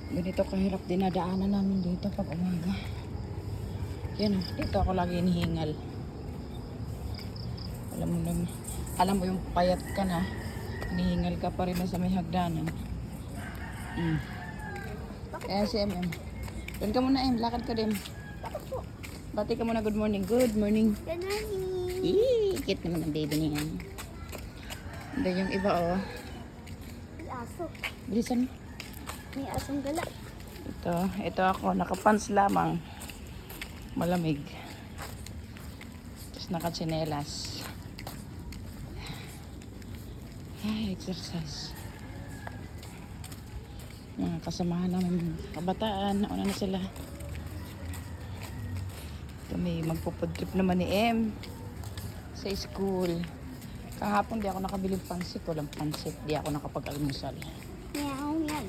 Ganito kahirap dinadaanan namin dito pag umaga. Yan, dito ako lagi hinihingal. Alam mo yung payat ka na, hinihingal ka pa rin na sa may hagdanan. Kaya si MM. Doon ka muna, lakad ka din. Bati ka muna, good morning. Good morning. Good morning. Cute naman ang baby niya. Doon yung iba, oh. May aso. Bilisan mo. May asong gala. Ito ako, nakapants lamang. Malamig. Tapos nakatsinelas. Ay, exercise. Mga kasamahan namin kabataan, nauna na sila. Kami magpo-food trip naman ni M sa school. Kahapon di ako nakabiling pansit, walang pansit, di ako nakapag-almusal. Meow, meow.